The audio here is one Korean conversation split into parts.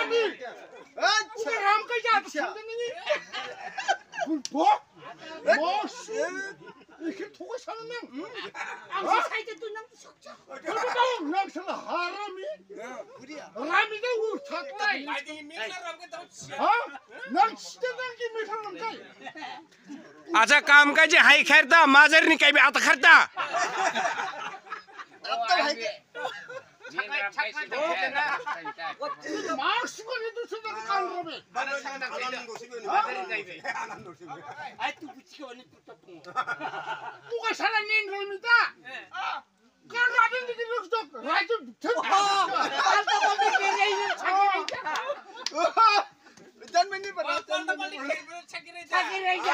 रामी उगे राम का याद समझ नहीं वो 이렇게 토가 사는 놈 앙시 살때 또 너무 속죠. 그러고 남성 하람이 라미가 우 탔다이 난 시대단기 미사람가 अच्छा काम का जी हाई खैरता माजर नहीं कहीं भी आता खरता 마스가 해도 생각이 안 그러면 아이 또 붙이고 오늘 또 덮어. 누가 살아낸 놈이다 까라는 얘기 여기서 라이트 알다 보면 걔네 있는 자기래자. 자기래자.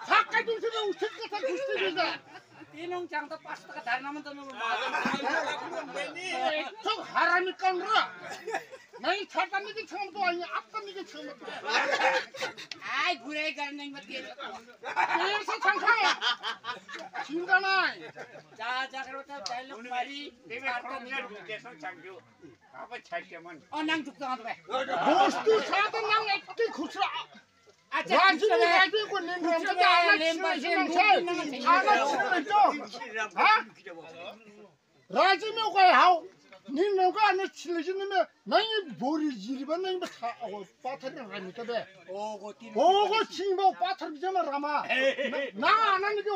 가까이 동생은 우측 같아 구스티기다 이농장도 파스타가 달나면 더 너무 맞아. 저 하람이 깐거라 나이 차단 얘기 처음도 아니 앞단 얘기 처음 아이 구레 가는 거 때려. 그래서 장사 진가나 자 그렇다 달력 말이 난 죽당하다 왜. 모스도 차단 양 액티 구스라 아자 라지니 라지고 낸놈도 라지면 거야 하오 닌놈가 안에 칠레지는면 나이 머리 지리반 나이 빠타리 라미다 배 오고 뛰는 오고 칭보 빠타리 좀 라마 나 안 하는 게